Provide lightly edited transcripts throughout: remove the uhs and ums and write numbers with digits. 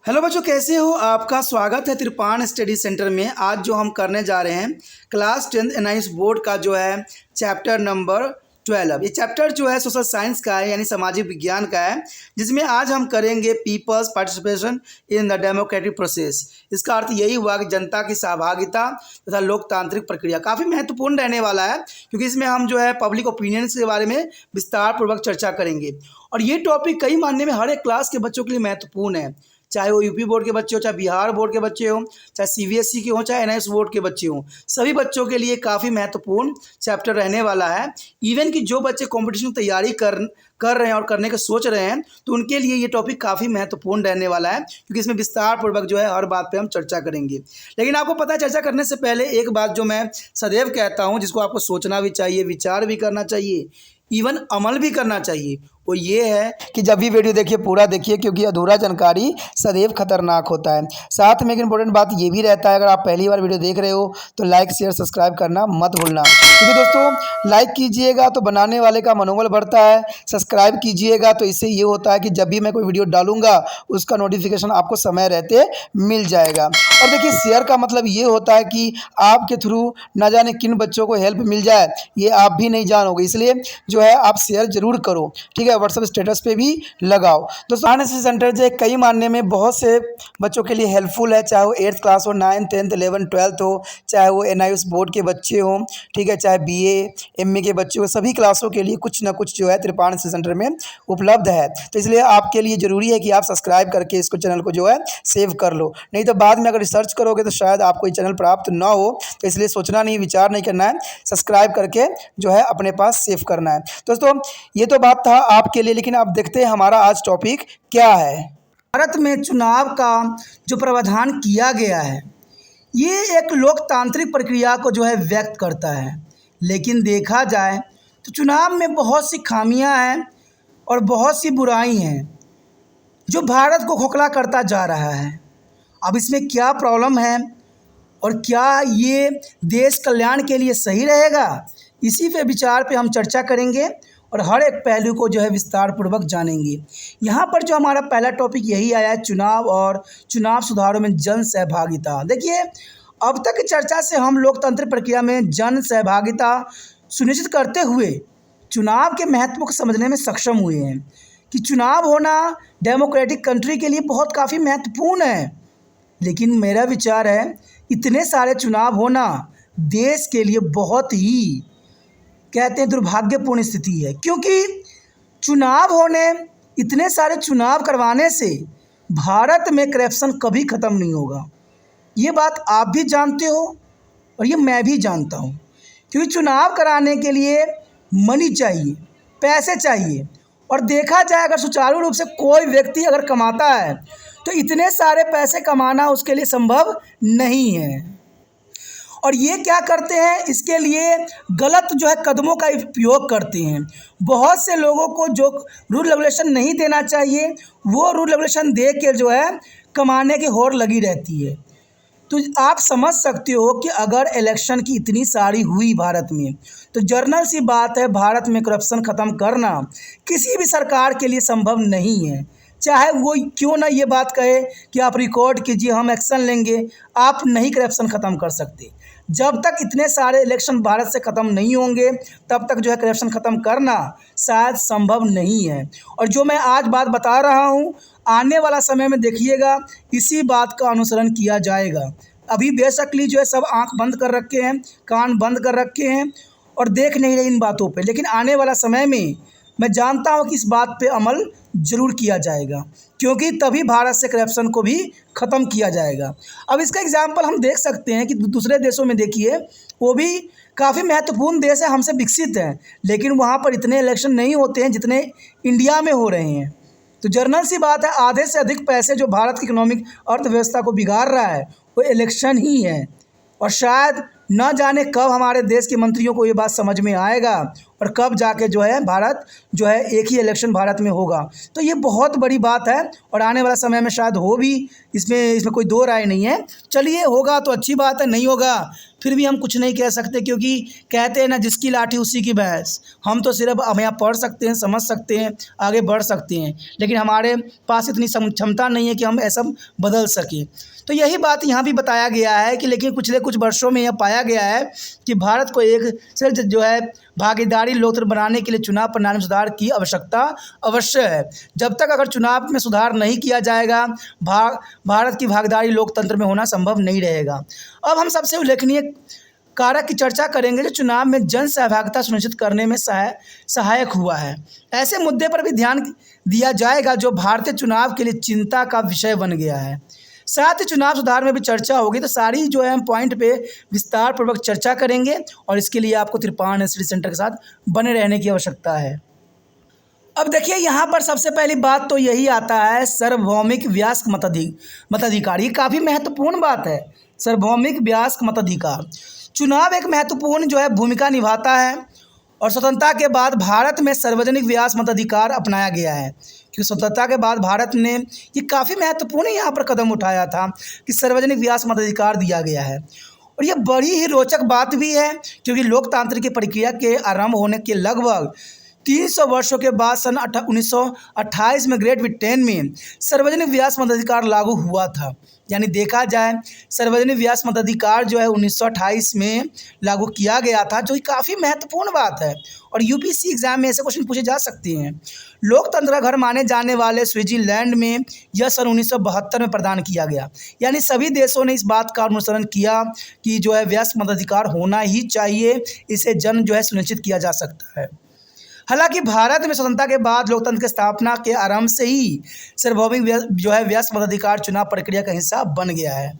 Hello बच्चों, कैसे हो? आपका स्वागत है त्रिपाण स्टडी सेंटर में। आज जो हम करने जा रहे हैं क्लास 10th एनआईएस बोर्ड का जो है चैप्टर नंबर 12। ये चैप्टर जो है सोशल साइंस का है, यानी सामाजिक विज्ञान का है, जिसमें आज हम करेंगे peoples participation in the democratic process. इसका अर्थ यही हुआ कि जनता की सहभागिता तथा लोकतांत्रिक प्रक्रिया काफ़ी महत्वपूर्ण रहने वाला है, क्योंकि इसमें हम जो है पब्लिक ओपिनियंस के बारे में विस्तार पूर्वक चर्चा करेंगे। और ये टॉपिक कई मायने में हर एक क्लास के बच्चों के लिए महत्वपूर्ण है, चाहे वो यूपी बोर्ड के बच्चे हो, चाहे बिहार बोर्ड के बच्चे हो, चाहे सीबीएसई के हो, चाहे एनआईएस बोर्ड के बच्चे हो। सभी बच्चों के लिए काफ़ी महत्वपूर्ण चैप्टर रहने वाला है। इवन कि जो बच्चे कंपटीशन की तैयारी कर रहे हैं और करने का सोच रहे हैं, तो उनके लिए ये टॉपिक काफ़ी महत्वपूर्ण रहने वाला है, क्योंकि इसमें विस्तार पूर्वक जो है हर बात पे हम चर्चा करेंगे। लेकिन आपको पता है, चर्चा करने से पहले एक बात जो मैं सदैव कहता हूँ, जिसको आपको सोचना भी चाहिए, विचार भी करना चाहिए, इवन अमल भी करना चाहिए, वो ये है कि जब भी वीडियो देखिए पूरा देखिए, क्योंकि अधूरा जानकारी सदैव खतरनाक होता है। साथ में एक इम्पोर्टेंट बात ये भी रहता है, अगर आप पहली बार वीडियो देख रहे हो तो लाइक शेयर सब्सक्राइब करना मत भूलना, क्योंकि दोस्तों लाइक कीजिएगा तो बनाने वाले का मनोबल बढ़ता है, सब्सक्राइब कीजिएगा तो इससे ये होता है कि जब भी मैं कोई वीडियो डालूंगा उसका नोटिफिकेशन आपको समय रहते मिल जाएगा। और देखिए, शेयर का मतलब ये होता है कि आपके थ्रू ना जाने किन बच्चों को हेल्प मिल जाए, ये आप भी नहीं जानोगे, इसलिए जो है आप शेयर जरूर करो, ठीक है। व्हाट्सएप स्टेटस पे भी लगाओ। दोस्तों, एनआईएस सेंटर जो है कई मानने में बहुत से बच्चों के लिए हेल्पफुल है, चाहे वो 8th क्लास हो, 9th 10th 11th 12th हो, चाहे वो एनआईएस बोर्ड के बच्चे हों, ठीक है, चाहे बीए एमए के बच्चे हो, सभी क्लासों के लिए कुछ ना कुछ जो है त्रिपाण सेंटर में उपलब्ध है। तो इसलिए आपके लिए ज़रूरी है कि आप सब्सक्राइब करके इसको चैनल को जो है सेव कर लो, नहीं तो बाद में अगर रिसर्च करोगे तो शायद आपको ये चैनल प्राप्त ना हो। तो इसलिए सोचना नहीं, विचार नहीं करना है, सब्सक्राइब करके जो है अपने पास सेव करना है। दोस्तों, ये तो बात था आपके लिए, लेकिन आप देखते हैं हमारा आज टॉपिक क्या है। भारत में चुनाव का जो प्रावधान किया गया है, ये एक लोकतांत्रिक प्रक्रिया को जो है व्यक्त करता है। लेकिन देखा जाए तो चुनाव में बहुत सी खामियां हैं और बहुत सी बुराई हैं, जो भारत को खोखला करता जा रहा है। अब इसमें क्या प्रॉब्लम है और क्या ये देश कल्याण के लिए सही रहेगा, इसी पे विचार पे हम चर्चा करेंगे और हर एक पहलू को जो है विस्तार पूर्वक जानेंगे। यहाँ पर जो हमारा पहला टॉपिक यही आया है, चुनाव और चुनाव सुधारों में जन सहभागिता। देखिए, अब तक की चर्चा से हम लोकतंत्र प्रक्रिया में जन सहभागिता सुनिश्चित करते हुए चुनाव के महत्व को समझने में सक्षम हुए हैं कि चुनाव होना डेमोक्रेटिक कंट्री के लिए बहुत काफ़ी महत्वपूर्ण है। लेकिन मेरा विचार है, इतने सारे चुनाव होना देश के लिए बहुत ही, कहते हैं, दुर्भाग्यपूर्ण स्थिति है, क्योंकि चुनाव होने, इतने सारे चुनाव करवाने से भारत में करप्शन कभी ख़त्म नहीं होगा। ये बात आप भी जानते हो और ये मैं भी जानता हूँ, क्योंकि चुनाव कराने के लिए मनी चाहिए, पैसे चाहिए। और देखा जाए, अगर सुचारू रूप से कोई व्यक्ति अगर कमाता है तो इतने सारे पैसे कमाना उसके लिए संभव नहीं है। और ये क्या करते हैं, इसके लिए गलत जो है कदमों का उपयोग करते हैं। बहुत से लोगों को जो रूल रेगुलेशन नहीं देना चाहिए, वो रूल रेगुलेशन दे के जो है कमाने की होड़ लगी रहती है। तो आप समझ सकते हो कि अगर इलेक्शन की इतनी सारी हुई भारत में, तो जर्नल सी बात है, भारत में करप्शन ख़त्म करना किसी भी सरकार के लिए संभव नहीं है। चाहे वो क्यों ना ये बात कहे कि आप रिकॉर्ड कीजिए, हम एक्शन लेंगे, आप नहीं करप्शन ख़त्म कर सकते। जब तक इतने सारे इलेक्शन भारत से ख़त्म नहीं होंगे, तब तक जो है करप्शन ख़त्म करना शायद संभव नहीं है। और जो मैं आज बात बता रहा हूँ, आने वाला समय में देखिएगा इसी बात का अनुसरण किया जाएगा। अभी बेशकली जो है सब आंख बंद कर रखे हैं, कान बंद कर रखे हैं और देख नहीं रहे इन बातों पे, लेकिन आने वाला समय में मैं जानता हूँ कि इस बात पे अमल ज़रूर किया जाएगा, क्योंकि तभी भारत से करप्शन को भी ख़त्म किया जाएगा। अब इसका एग्जाम्पल हम देख सकते हैं कि दूसरे देशों में देखिए, वो भी काफ़ी महत्वपूर्ण देश है, हमसे विकसित है, लेकिन वहाँ पर इतने इलेक्शन नहीं होते हैं जितने इंडिया में हो रहे हैं। तो जर्नल सी बात है, आधे से अधिक पैसे जो भारत की इकोनॉमिक अर्थव्यवस्था को बिगाड़ रहा है वो इलेक्शन ही है। और शायद न जाने कब हमारे देश के मंत्रियों को ये बात समझ में आएगा और कब जाके जो है भारत जो है एक ही इलेक्शन भारत में होगा। तो ये बहुत बड़ी बात है और आने वाला समय में शायद हो भी, इसमें कोई दो राय नहीं है। चलिए, होगा तो अच्छी बात है, नहीं होगा फिर भी हम कुछ नहीं कह सकते, क्योंकि कहते हैं ना, जिसकी लाठी उसी की भैंस। हम तो सिर्फ हम यहाँ पढ़ सकते हैं, समझ सकते हैं, आगे बढ़ सकते हैं, लेकिन हमारे पास इतनी क्षमता नहीं है कि हम ऐसा बदल सकें। तो यही बात यहाँ भी बताया गया है कि लेकिन पिछले कुछ वर्षों में यह पाया गया है कि भारत को एक सिर्फ जो है भागीदारी लोकतंत्र बनाने के लिए चुनाव प्रणाली में सुधार की आवश्यकता अवश्य है। जब तक अगर चुनाव में सुधार नहीं किया जाएगा, भारत की भागीदारी लोकतंत्र में होना संभव नहीं रहेगा। अब हम सबसे उल्लेखनीय कारक की चर्चा करेंगे जो चुनाव में जन सहभागिता सुनिश्चित करने में सहायक हुआ है। ऐसे मुद्दे पर भी ध्यान दिया जाएगा जो भारतीय चुनाव के लिए चिंता का विषय बन गया है। साथ ही चुनाव सुधार में भी चर्चा होगी। तो सारी जो है हम पॉइंट पे विस्तार पूर्वक चर्चा करेंगे और इसके लिए आपको त्रिपाण स्टडी सेंटर के साथ बने रहने की आवश्यकता है। अब देखिए, यहाँ पर सबसे पहली बात तो यही आता है सार्वभौमिक वयस्क मताधिकार। ये काफ़ी महत्वपूर्ण बात है। सार्वभौमिक वयस्क मताधिकार चुनाव एक महत्वपूर्ण जो है भूमिका निभाता है और स्वतंत्रता के बाद भारत में सार्वजनिक वयस्क मताधिकार अपनाया गया है। क्योंकि स्वतंत्रता के बाद भारत ने ये काफ़ी महत्वपूर्ण यहाँ पर कदम उठाया था कि सार्वजनिक वयस्क मताधिकार दिया गगया है। और ये बड़ी ही रोचक बात भी है, क्योंकि लोकतांत्रिक की प्रक्रिया के आरंभ होने के लगभग 300 वर्षों के बाद सन 1928 में ग्रेट ब्रिटेन में सार्वजनिक वयस्क मताधिकार लागू हुआ था। यानी देखा जाए, सार्वजनिक वयस्क मताधिकार जो है 1928 में लागू किया गया था, जो कि काफ़ी महत्वपूर्ण बात है। और यूपीएससी एग्जाम में ऐसे क्वेश्चन पूछे जा सकते हैं। लोकतंत्र का घर माने जाने वाले स्विट्जरलैंड में यह सन 1972 में प्रदान किया गया। यानी सभी देशों ने इस बात का अनुसरण किया कि जो है वयस्क मताधिकार होना ही चाहिए, इसे जन जो है सुनिश्चित किया जा सकता है। हालांकि भारत में स्वतंत्रता के बाद लोकतंत्र की स्थापना के आरंभ से ही सार्वभौमिक जो है वयस्क मताधिकार चुनाव प्रक्रिया का हिस्सा बन गया है।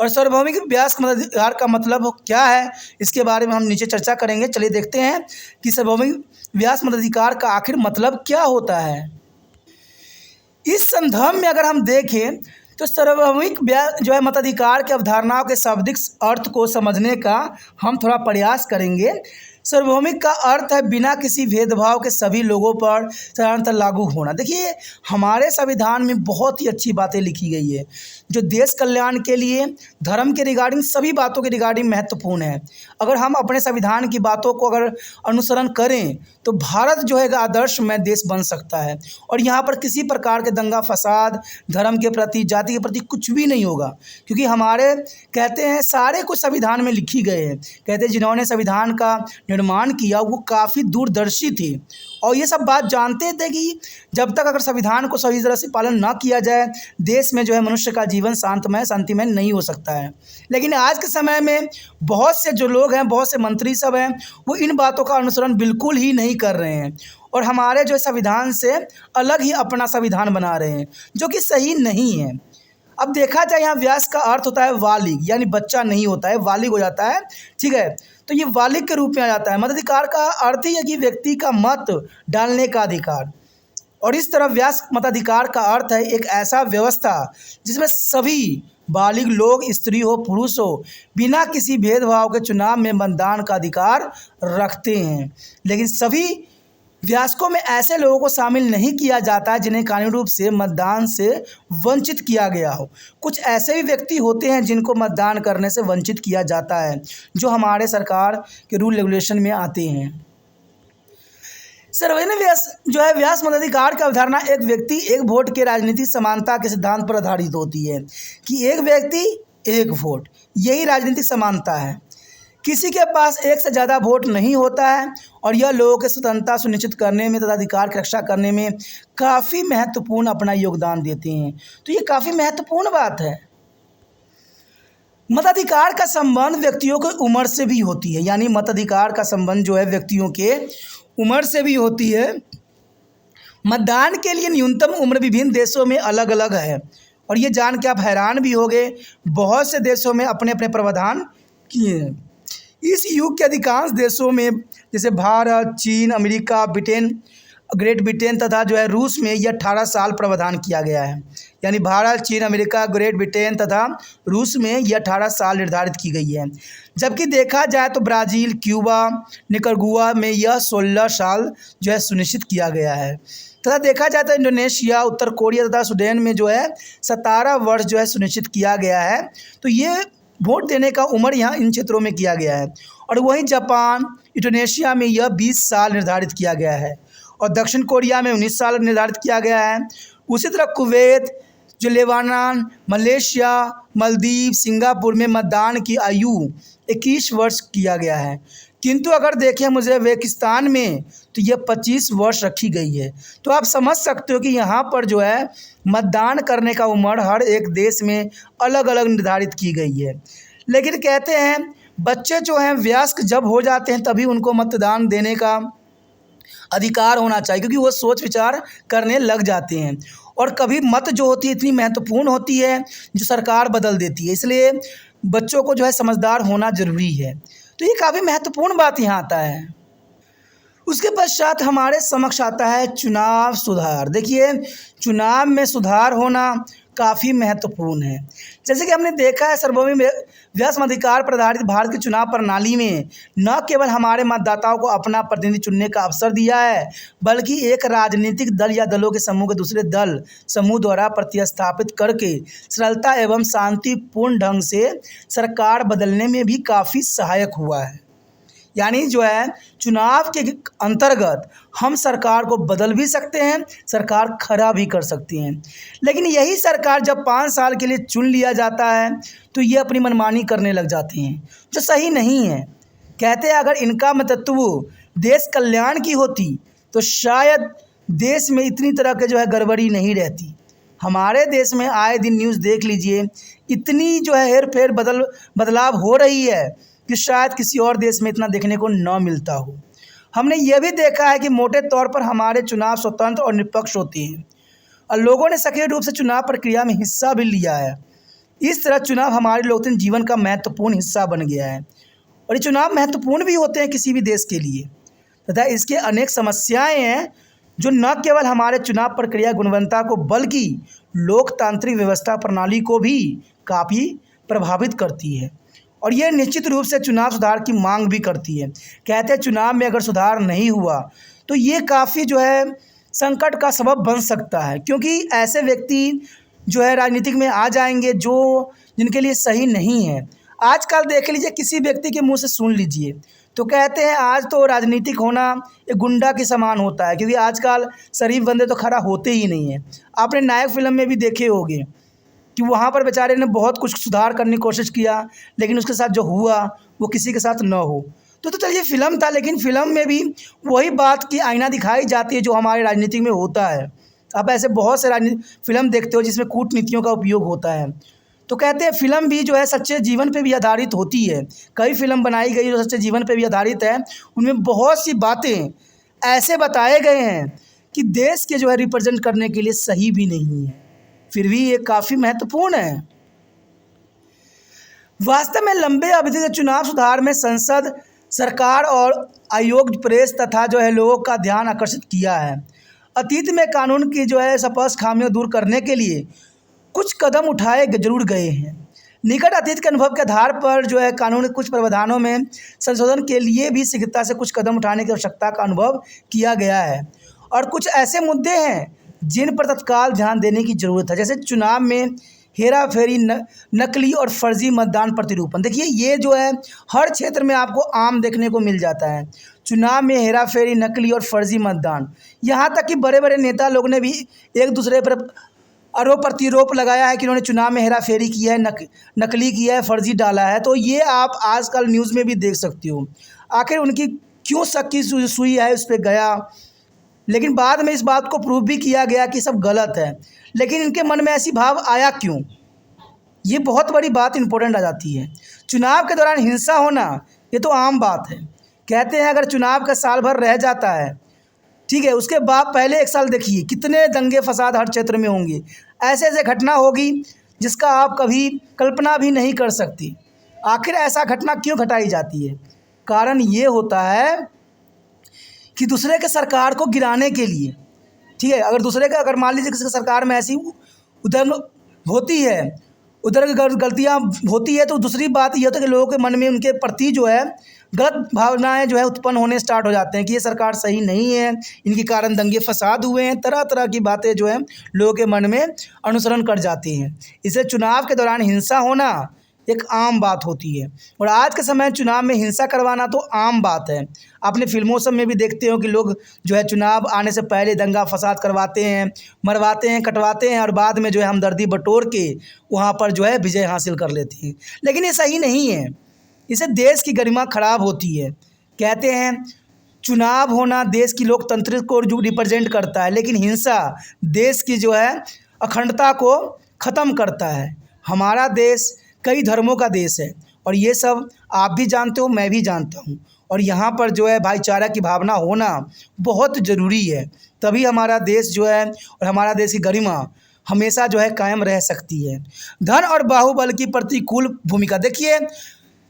और सार्वभौमिक वयस्क मताधिकार का मतलब क्या है, इसके बारे में हम नीचे चर्चा करेंगे। चलिए देखते हैं कि सार्वभौमिक वयस्क मताधिकार का आखिर मतलब क्या होता है। इस संदर्भ में अगर हम देखें तो सार्वभौमिक जो है मताधिकार की अवधारणाओं के शाब्दिक अर्थ को समझने का हम थोड़ा प्रयास करेंगे। सार्वभौमिक का अर्थ है बिना किसी भेदभाव के सभी लोगों पर समानता लागू होना। देखिए, हमारे संविधान में बहुत ही अच्छी बातें लिखी गई है जो देश कल्याण के लिए, धर्म के रिगार्डिंग, सभी बातों के रिगार्डिंग महत्वपूर्ण है। अगर हम अपने संविधान की बातों को अगर अनुसरण करें तो भारत जो है आदर्श में देश बन सकता है और यहाँ पर किसी प्रकार के दंगा फसाद, धर्म के प्रति, जाति के प्रति कुछ भी नहीं होगा। क्योंकि हमारे कहते हैं सारे कुछ संविधान में लिखी गए हैं। कहते हैं जिन्होंने संविधान का निर्माण किया वो काफ़ी दूरदर्शी थे और ये सब बात जानते थे कि जब तक अगर संविधान को सही तरह से पालन ना किया जाए, देश में जो है मनुष्य का जीवन शांतिमय नहीं हो सकता है। लेकिन आज के समय में बहुत से जो लोग हैं, बहुत से मंत्री सब हैं, वो इन बातों का अनुसरण बिल्कुल ही नहीं कर रहे हैं और हमारे जो संविधान से अलग ही अपना संविधान बना रहे हैं, जो कि सही नहीं है। अब देखा जाए, यहाँ वयस्क का अर्थ होता है बालिग, यानी बच्चा नहीं होता है, बालिग हो जाता है, ठीक है। तो ये बालिग के रूप में आ जाता है। मताधिकार का अर्थ ही है कि व्यक्ति का मत डालने का अधिकार, और इस तरह वयस्क मताधिकार का अर्थ है एक ऐसा व्यवस्था जिसमें सभी बालिग लोग, स्त्री हो पुरुष हो, बिना किसी भेदभाव के चुनाव में मतदान का अधिकार रखते हैं। लेकिन सभी वयस्कों में ऐसे लोगों को शामिल नहीं किया जाता है जिन्हें कानूनी रूप से मतदान से वंचित किया गया हो। कुछ ऐसे भी व्यक्ति होते हैं जिनको मतदान करने से वंचित किया जाता है, जो हमारे सरकार के रूल रेगुलेशन में आते हैं। सार्वजनिक जो है वयस्क मताधिकार की अवधारणा एक व्यक्ति एक वोट के राजनीतिक समानता के सिद्धांत पर आधारित होती है कि एक व्यक्ति एक वोट, यही राजनीतिक समानता है। किसी के पास एक से ज़्यादा वोट नहीं होता है और यह लोगों की स्वतंत्रता सुनिश्चित करने में तथा अधिकार की रक्षा करने में काफ़ी महत्वपूर्ण अपना योगदान देते हैं। तो ये काफ़ी महत्वपूर्ण बात है। मताधिकार का संबंध व्यक्तियों की उम्र से भी होती है, यानी मताधिकार का संबंध जो है व्यक्तियों के उम्र से भी होती है। मतदान के लिए न्यूनतम उम्र विभिन्न देशों में अलग अलग है और ये जान के आप हैरान भी होंगे, बहुत से देशों में अपने अपने प्रावधान किए हैं। इस युग के अधिकांश देशों में जैसे भारत, चीन, अमेरिका, ब्रिटेन ग्रेट ब्रिटेन तथा जो है रूस में ये 18 साल प्रावधान किया गया है। यानी भारत, चीन, अमेरिका, ग्रेट ब्रिटेन तथा रूस में ये 18 साल निर्धारित की गई है। जबकि देखा जाए तो ब्राज़ील, क्यूबा, निकरागुआ में यह 16 साल जो है सुनिश्चित किया गया है। तथा देखा जाए तो इंडोनेशिया, उत्तर कोरिया तथा स्वीडन में जो है 17 वर्ष जो है सुनिश्चित किया गया है। तो ये वोट देने का उम्र यहाँ इन क्षेत्रों में किया गया है। और वहीं जापान, इंडोनेशिया में यह 20 साल निर्धारित किया गया है और दक्षिण कोरिया में 19 साल निर्धारित किया गया है। उसी तरह कुवैत, जो लेबानन, मलेशिया, मालदीव, सिंगापुर में मतदान की आयु 21 वर्ष किया गया है। किंतु अगर देखें उज़्बेकिस्तान में तो ये 25 वर्ष रखी गई है। तो आप समझ सकते हो कि यहाँ पर जो है मतदान करने का उम्र हर एक देश में अलग अलग निर्धारित की गई है। लेकिन कहते हैं बच्चे जो हैं वयस्क जब हो जाते हैं तभी उनको मतदान देने का अधिकार होना चाहिए, क्योंकि वो सोच विचार करने लग जाते हैं। और कभी मत जो होती है इतनी महत्वपूर्ण होती है जो सरकार बदल देती है, इसलिए बच्चों को जो है समझदार होना ज़रूरी है। तो ये काफ़ी महत्वपूर्ण बात यहाँ आता है। उसके पश्चात हमारे समक्ष आता है चुनाव सुधार। देखिए, चुनाव में सुधार होना काफ़ी महत्वपूर्ण है। जैसे कि हमने देखा है सर्वभौम अधिकार पर आधारित भारत की चुनाव प्रणाली में न केवल हमारे मतदाताओं को अपना प्रतिनिधि चुनने का अवसर दिया है, बल्कि एक राजनीतिक दल या दलों के समूह के दूसरे दल समूह द्वारा प्रतिस्थापित करके सरलता एवं शांतिपूर्ण ढंग से सरकार बदलने में भी काफ़ी सहायक हुआ है। यानी जो है चुनाव के अंतर्गत हम सरकार को बदल भी सकते हैं, सरकार खड़ा भी कर सकती हैं। लेकिन यही सरकार जब 5 साल के लिए चुन लिया जाता है तो ये अपनी मनमानी करने लग जाते हैं, जो सही नहीं है। कहते हैं अगर इनका मतत्व देश कल्याण की होती तो शायद देश में इतनी तरह के जो है गड़बड़ी नहीं रहती। हमारे देश में आए दिन न्यूज़ देख लीजिए, इतनी जो है हेर फेर बदलाव हो रही है कि शायद किसी और देश में इतना देखने को न मिलता हो। हमने यह भी देखा है कि मोटे तौर पर हमारे चुनाव स्वतंत्र और निष्पक्ष होते हैं और लोगों ने सक्रिय रूप से चुनाव प्रक्रिया में हिस्सा भी लिया है। इस तरह चुनाव हमारे लोकतंत्र जीवन का महत्वपूर्ण हिस्सा बन गया है और ये चुनाव महत्वपूर्ण भी होते हैं किसी भी देश के लिए। तथा इसके अनेक समस्याएं हैं जो न केवल हमारे चुनाव प्रक्रिया गुणवत्ता को बल्कि लोकतांत्रिक व्यवस्था प्रणाली को भी काफ़ी प्रभावित करती है और यह निश्चित रूप से चुनाव सुधार की मांग भी करती है। कहते हैं चुनाव में अगर सुधार नहीं हुआ तो ये काफ़ी जो है संकट का सबब बन सकता है, क्योंकि ऐसे व्यक्ति जो है राजनीतिक में आ जाएंगे जो जिनके लिए सही नहीं है। आजकल देख लीजिए, किसी व्यक्ति के मुंह से सुन लीजिए तो कहते हैं आज तो राजनीतिक होना एक गुंडा के समान होता है, क्योंकि आजकल शरीफ बंदे तो खड़ा होते ही नहीं हैं। आपने नायक फिल्म में भी देखे होंगे कि वहाँ पर बेचारे ने बहुत कुछ सुधार करने की कोशिश किया, लेकिन उसके साथ जो हुआ वो किसी के साथ न हो। तो चलिए फिल्म था, लेकिन फिल्म में भी वही बात की आईना दिखाई जाती है जो हमारे राजनीति में होता है। आप ऐसे बहुत से फिल्म देखते हो जिसमें कूटनीतियों का उपयोग होता है। तो कहते हैं फिल्म भी जो है सच्चे जीवन पे भी आधारित होती है। कई फिल्म बनाई गई जो सच्चे जीवन पे भी आधारित है, उनमें बहुत सी बातें ऐसे बताए गए हैं कि देश के जो है रिप्रेजेंट करने के लिए सही भी नहीं है, फिर भी ये काफ़ी महत्वपूर्ण है। वास्तव में लंबे अवधि के चुनाव सुधार में संसद, सरकार और आयोग, प्रेस तथा जो है लोगों का ध्यान आकर्षित किया है। अतीत में कानून की जो है स्पष्ट खामियां दूर करने के लिए कुछ कदम उठाए जरूर गए हैं। निकट अतीत के अनुभव के आधार पर जो है कानून के कुछ प्रावधानों में संशोधन के लिए भी शीघ्रता से कुछ कदम उठाने की आवश्यकता का अनुभव किया गया है और कुछ ऐसे मुद्दे हैं जिन पर तत्काल ध्यान देने की ज़रूरत है, जैसे चुनाव में हेरा फेरी, नकली और फर्जी मतदान प्रतिरूपण। देखिए ये जो है हर क्षेत्र में आपको आम देखने को मिल जाता है। चुनाव में हेरा फेरी, नकली और फर्जी मतदान, यहाँ तक कि बड़े बड़े नेता लोग ने भी एक दूसरे पर आरोप प्रतिरोप लगाया है कि उन्होंने चुनाव में हेरा फेरी किया है, नकली किया है, फर्जी डाला है। तो ये आप आजकल न्यूज़ में भी देख सकते हो। आखिर उनकी क्यों शक की सुई है उस पर गया, लेकिन बाद में इस बात को प्रूव भी किया गया कि सब गलत है, लेकिन इनके मन में ऐसी भाव आया क्यों, ये बहुत बड़ी बात इंपॉर्टेंट आ जाती है। चुनाव के दौरान हिंसा होना ये तो आम बात है। कहते हैं अगर चुनाव का साल भर रह जाता है, ठीक है, उसके बाद पहले 1 साल देखिए कितने दंगे फसाद हर क्षेत्र में होंगे, ऐसे ऐसे घटना होगी जिसका आप कभी कल्पना भी नहीं कर सकती। आखिर ऐसा घटना क्यों घटाई जाती है? कारण ये होता है कि दूसरे के सरकार को गिराने के लिए, ठीक है, अगर दूसरे का, अगर मान लीजिए किसी सरकार में ऐसी उधर होती है, उधर गलतियाँ होती है, तो दूसरी बात ये होता है कि लोगों के मन में उनके प्रति जो है गलत भावनाएं जो है उत्पन्न होने स्टार्ट हो जाते हैं कि ये सरकार सही नहीं है, इनके कारण दंगे फसाद हुए हैं, तरह तरह की बातें जो है लोगों के मन में अनुसरण कर जाती हैं। इसलिए चुनाव के दौरान हिंसा होना एक आम बात होती है, और आज के समय चुनाव में हिंसा करवाना तो आम बात है। आपने फिल्मों सब में भी देखते हो कि लोग जो है चुनाव आने से पहले दंगा फसाद करवाते हैं, मरवाते हैं, कटवाते हैं, और बाद में जो है हमदर्दी बटोर के वहाँ पर जो है विजय हासिल कर लेते हैं। लेकिन ये सही नहीं है, इससे देश की गरिमा खराब होती है। कहते हैं चुनाव होना देश की लोकतंत्र को जो रिप्रेजेंट करता है, लेकिन हिंसा देश की जो है अखंडता को ख़त्म करता है। हमारा देश कई धर्मों का देश है, और ये सब आप भी जानते हो, मैं भी जानता हूँ, और यहाँ पर जो है भाईचारा की भावना होना बहुत ज़रूरी है, तभी हमारा देश जो है और हमारा देश की गरिमा हमेशा जो है कायम रह सकती है। धन और बाहुबल की प्रतिकूल भूमिका, देखिए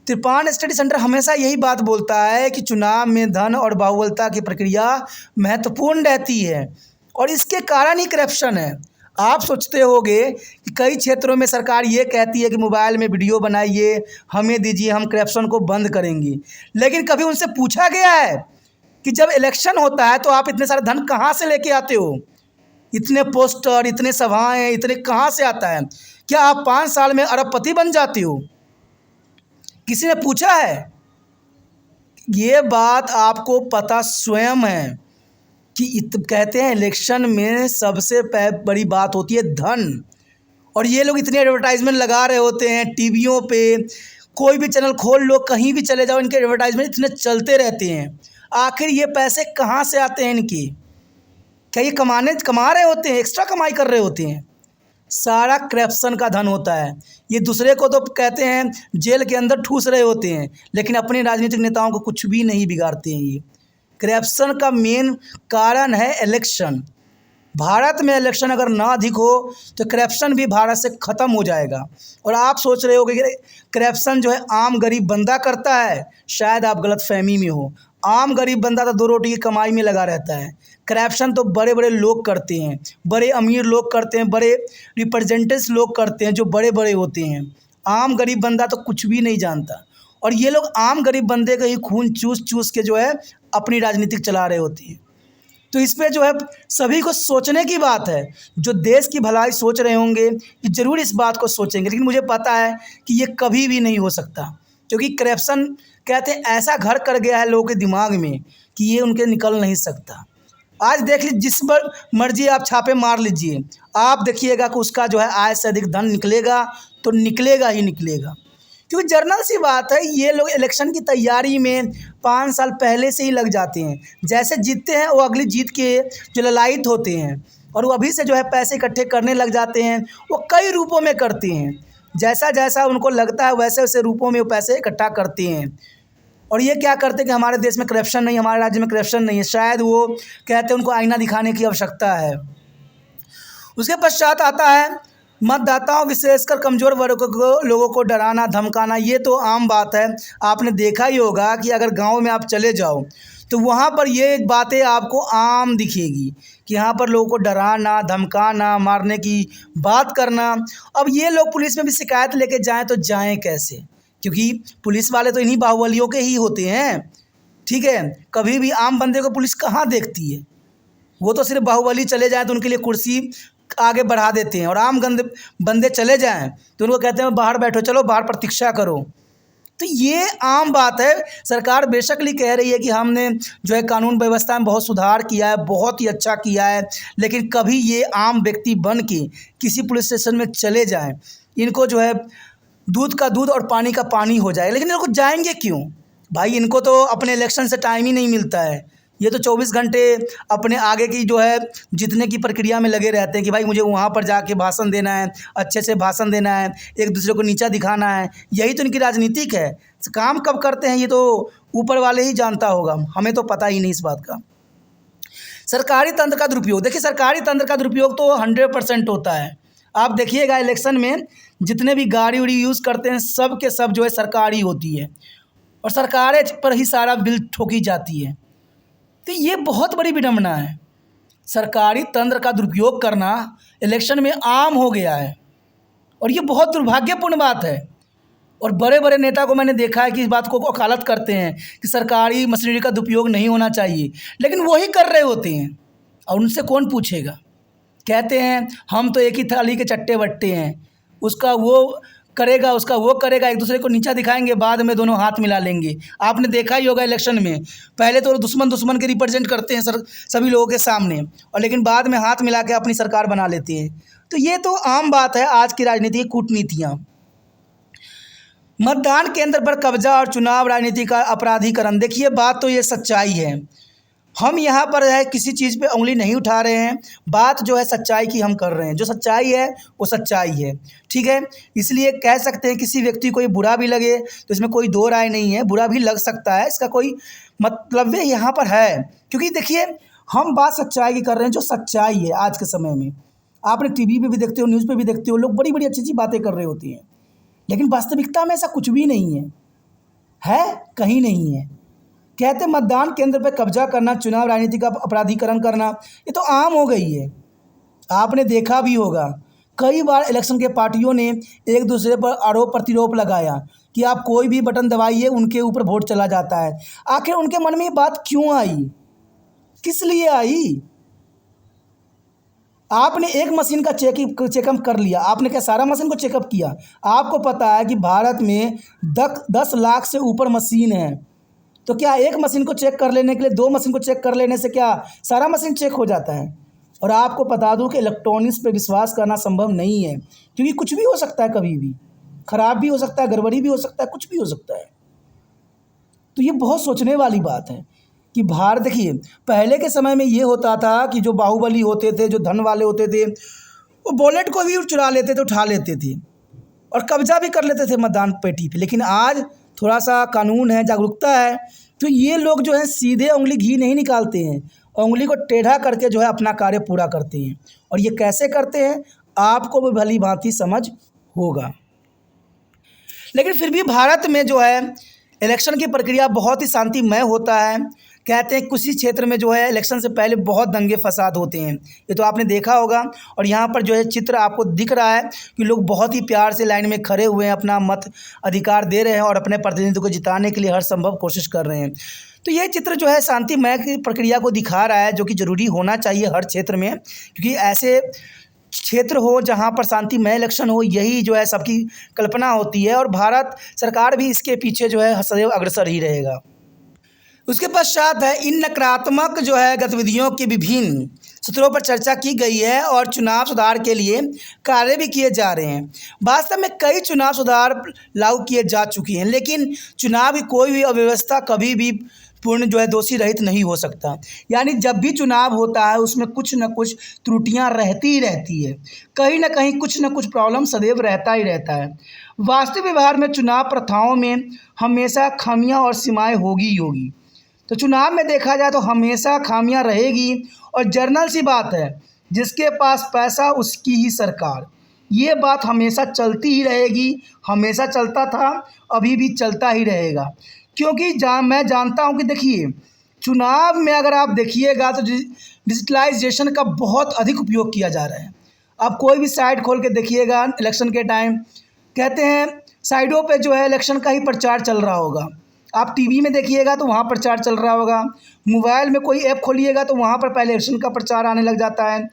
त्रिपाण स्टडी सेंटर हमेशा यही बात बोलता है कि चुनाव में धन और बाहुबलता की प्रक्रिया महत्वपूर्ण रहती है, और इसके कारण ही करप्शन है। आप सोचते होंगे कि कई क्षेत्रों में सरकार ये कहती है कि मोबाइल में वीडियो बनाइए, हमें दीजिए, हम करप्शन को बंद करेंगे, लेकिन कभी उनसे पूछा गया है कि जब इलेक्शन होता है तो आप इतने सारे धन कहाँ से लेके आते हो? इतने पोस्टर, इतने सभाएं, इतने कहाँ से आता है? क्या आप 5 साल में अरबपति बन जाते हो? किसी ने पूछा है? ये बात आपको पता स्वयं है कि कहते हैं इलेक्शन में सबसे बड़ी बात होती है धन, और ये लोग इतने एडवर्टाइजमेंट लगा रहे होते हैं टीवियों पे, कोई भी चैनल खोल लो, कहीं भी चले जाओ, इनके एडवर्टाइजमेंट इतने चलते रहते हैं। आखिर ये पैसे कहाँ से आते हैं इनके? क्या ये कमा रहे होते हैं, एक्स्ट्रा कमाई कर रहे होते हैं? सारा करप्शन का धन होता है। ये दूसरे को तो कहते हैं जेल के अंदर ठूस रहे होते हैं, लेकिन अपने राजनीतिक नेताओं को कुछ भी नहीं बिगाड़ते हैं। ये करप्शन का मेन कारण है इलेक्शन। भारत में इलेक्शन अगर ना अधिक हो तो करप्शन भी भारत से ख़त्म हो जाएगा। और आप सोच रहे हो कि करप्शन जो है आम गरीब बंदा करता है, शायद आप गलतफहमी में हो। आम गरीब बंदा तो 2 रोटी की कमाई में लगा रहता है। करप्शन तो बड़े बड़े लोग करते हैं, बड़े अमीर लोग करते हैं, बड़े रिप्रेजेंटेटिव्स लोग करते हैं जो बड़े बड़े होते हैं। आम गरीब बंदा तो कुछ भी नहीं जानता, और ये लोग आम गरीब बंदे का ही खून चूस चूस के जो है अपनी राजनीतिक चला रहे होते हैं। तो इस पे जो है सभी को सोचने की बात है। जो देश की भलाई सोच रहे होंगे ये ज़रूर इस बात को सोचेंगे, लेकिन मुझे पता है कि ये कभी भी नहीं हो सकता, क्योंकि करप्शन कहते हैं ऐसा घर कर गया है लोगों के दिमाग में कि ये उनके निकल नहीं सकता। आज देख लीजिए, जिस पर मर्जी आप छापे मार लीजिए, आप देखिएगा कि उसका जो है आय से अधिक धन निकलेगा, तो निकलेगा ही निकलेगा। क्योंकि जर्नल सी बात है, ये लोग इलेक्शन की तैयारी में 5 साल पहले से ही लग जाते हैं। जैसे जीतते हैं वो अगली जीत के जो ललायित होते हैं, और वो अभी से जो है पैसे इकट्ठे करने लग जाते हैं। वो कई रूपों में करते हैं, जैसा जैसा उनको लगता है वैसे वैसे रूपों में वो पैसे इकट्ठा करते हैं। और ये क्या करते हैं कि हमारे देश में करप्शन नहीं, हमारे राज्य में करप्शन नहीं है, शायद वो कहते हैं उनको आईना दिखाने की आवश्यकता है। उसके पश्चात आता है मतदाताओं, विशेषकर कमज़ोर वर्ग को लोगों को डराना धमकाना। ये तो आम बात है। आपने देखा ही होगा कि अगर गांव में आप चले जाओ तो वहाँ पर ये बातें आपको आम दिखेगी कि यहाँ पर लोगों को डराना, धमकाना, मारने की बात करना। अब ये लोग पुलिस में भी शिकायत लेके जाएं तो जाएं कैसे? क्योंकि पुलिस वाले तो इन्हीं बाहुबलियों के ही होते हैं, ठीक है। कभी भी आम बंदे को पुलिस कहाँ देखती है? वो तो सिर्फ बाहुबली चले जाएँ तो उनके लिए कुर्सी आगे बढ़ा देते हैं, और आम बंदे चले जाएं तो उनको कहते हैं बाहर बैठो, चलो बाहर प्रतीक्षा करो। तो ये आम बात है। सरकार बेशक ही कह रही है कि हमने जो है कानून व्यवस्था में बहुत सुधार किया है, बहुत ही अच्छा किया है, लेकिन कभी ये आम व्यक्ति बन के किसी पुलिस स्टेशन में चले जाएं, इनको जो है दूध का दूध और पानी का पानी हो जाए। लेकिन इनको जाएंगे क्यों भाई? इनको तो अपने इलेक्शन से टाइम ही नहीं मिलता है। ये तो 24 घंटे अपने आगे की जो है जीतने की प्रक्रिया में लगे रहते हैं कि भाई मुझे वहाँ पर जाके भाषण देना है, अच्छे से भाषण देना है, एक दूसरे को नीचा दिखाना है। यही तो इनकी राजनीतिक है। काम कब करते हैं ये तो ऊपर वाले ही जानता होगा, हमें तो पता ही नहीं इस बात का। सरकारी तंत्र का दुरुपयोग, देखिए सरकारी तंत्र का दुरुपयोग तो 100% होता है। आप देखिएगा इलेक्शन में जितने भी गाड़ी उड़ी यूज़ करते हैं सब के सब जो है सरकारी होती है, और सरकारें पर ही सारा बिल ठोकी जाती है। तो ये बहुत बड़ी विडंबना है। सरकारी तंत्र का दुरुपयोग करना इलेक्शन में आम हो गया है और ये बहुत दुर्भाग्यपूर्ण बात है। और बड़े बड़े नेता को मैंने देखा है कि इस बात को वकालत करते हैं कि सरकारी मशीनरी का दुरुपयोग नहीं होना चाहिए, लेकिन वही कर रहे होते हैं और उनसे कौन पूछेगा। कहते हैं हम तो एक ही थाली के चट्टे बट्टे हैं, उसका वो करेगा उसका वो करेगा, एक दूसरे को नीचा दिखाएंगे, बाद में दोनों हाथ मिला लेंगे। आपने देखा ही होगा इलेक्शन में, पहले तो दुश्मन के रिप्रेजेंट करते हैं सभी लोगों के सामने, और लेकिन बाद में हाथ मिला के अपनी सरकार बना लेते हैं। तो ये तो आम बात है आज की राजनीति की कूटनीतियाँ। मतदान केंद्र पर कब्जा और चुनाव राजनीति का अपराधीकरण, देखिए बात तो ये सच्चाई है। हम यहाँ पर है किसी चीज़ पे उंगली नहीं उठा रहे हैं, बात जो है सच्चाई की हम कर रहे हैं। जो सच्चाई है वो सच्चाई है, ठीक है। इसलिए कह सकते हैं किसी व्यक्ति को ये बुरा भी लगे तो इसमें कोई दो राय नहीं है, बुरा भी लग सकता है, इसका कोई मतलब यहाँ पर है। क्योंकि देखिए हम बात सच्चाई की कर रहे हैं, जो सच्चाई है आज के समय में। आपने टीवी पे भी देखते हो, न्यूज़ पे भी देखते हो, लोग बड़ी बड़ी अच्छी अच्छी बातें कर रहे होती हैं, लेकिन वास्तविकता में ऐसा कुछ भी नहीं है कहीं नहीं है। कहते मतदान केंद्र पर कब्जा करना, चुनाव राजनीति का अपराधीकरण करना, ये तो आम हो गई है। आपने देखा भी होगा कई बार इलेक्शन के पार्टियों ने एक दूसरे पर आरोप प्रतिरोप लगाया कि आप कोई भी बटन दबाइए उनके ऊपर वोट चला जाता है। आखिर उनके मन में ये बात क्यों आई, किस लिए आई? आपने एक मशीन का चेकअप कर लिया, आपने क्या सारा मशीन को चेकअप किया? आपको पता है कि भारत में 10 लाख से ऊपर मशीन है, तो क्या एक मशीन को चेक कर लेने के लिए 2 मशीन को चेक कर लेने से क्या सारा मशीन चेक हो जाता है? और आपको बता दूं कि इलेक्ट्रॉनिक्स पे विश्वास करना संभव नहीं है, क्योंकि कुछ भी हो सकता है, कभी भी ख़राब भी हो सकता है, गड़बड़ी भी हो सकता है, कुछ भी हो सकता है। तो ये बहुत सोचने वाली बात है कि भारत, देखिए पहले के समय में ये होता था कि जो बाहुबली होते थे, जो धन वाले होते थे, वो वॉलेट को भी चुरा लेते थे, उठा लेते थे और कब्जा भी कर लेते थे मतदान पेटी पे। लेकिन आज थोड़ा सा कानून है, जागरूकता है, तो ये लोग जो है सीधे उंगली घी नहीं निकालते हैं, उंगली को टेढ़ा करके जो है अपना कार्य पूरा करते हैं। और ये कैसे करते हैं आपको भी भली भांति समझ होगा। लेकिन फिर भी भारत में जो है इलेक्शन की प्रक्रिया बहुत ही शांतिमय होता है। कहते हैं किसी क्षेत्र में जो है इलेक्शन से पहले बहुत दंगे फसाद होते हैं, ये तो आपने देखा होगा। और यहाँ पर जो है चित्र आपको दिख रहा है कि लोग बहुत ही प्यार से लाइन में खड़े हुए हैं, अपना मत अधिकार दे रहे हैं और अपने प्रतिनिधि को जिताने के लिए हर संभव कोशिश कर रहे हैं। तो ये चित्र जो है शांतिमय की प्रक्रिया को दिखा रहा है, जो कि ज़रूरी होना चाहिए हर क्षेत्र में, क्योंकि ऐसे क्षेत्र हो जहाँ पर शांतिमय इलेक्शन हो, यही जो है सबकी कल्पना होती है। और भारत सरकार भी इसके पीछे जो है सदैव अग्रसर ही रहेगा। उसके पश्चात है इन नकारात्मक जो है गतिविधियों के विभिन्न सूत्रों पर चर्चा की गई है और चुनाव सुधार के लिए कार्य भी किए जा रहे हैं। वास्तव में कई चुनाव सुधार लागू किए जा चुके हैं, लेकिन चुनाव की कोई भी अव्यवस्था कभी भी पूर्ण जो है दोषी रहित नहीं हो सकता। यानी जब भी चुनाव होता है उसमें कुछ न कुछ त्रुटियां रहती ही रहती है, कहीं ना कहीं कुछ न कुछ प्रॉब्लम सदैव रहता ही रहता है। वास्तविक व्यवहार में चुनाव प्रथाओं में हमेशा खामियां और सीमाएं होगी ही होगी। तो चुनाव में देखा जाए तो हमेशा खामियां रहेगी, और जर्नल सी बात है, जिसके पास पैसा उसकी ही सरकार, ये बात हमेशा चलती ही रहेगी, हमेशा चलता था, अभी भी चलता ही रहेगा। क्योंकि मैं जानता हूँ कि देखिए चुनाव में अगर आप देखिएगा तो डिजिटलाइजेशन का बहुत अधिक उपयोग किया जा रहा है। आप कोई भी साइट खोल के देखिएगा इलेक्शन के टाइम, कहते हैं साइडों पे जो है इलेक्शन का ही प्रचार चल रहा होगा। आप टीवी में देखिएगा तो वहाँ प्रचार चल रहा होगा, मोबाइल में कोई ऐप खोलिएगा तो वहाँ पर पहले इलेक्शन का प्रचार आने लग जाता है।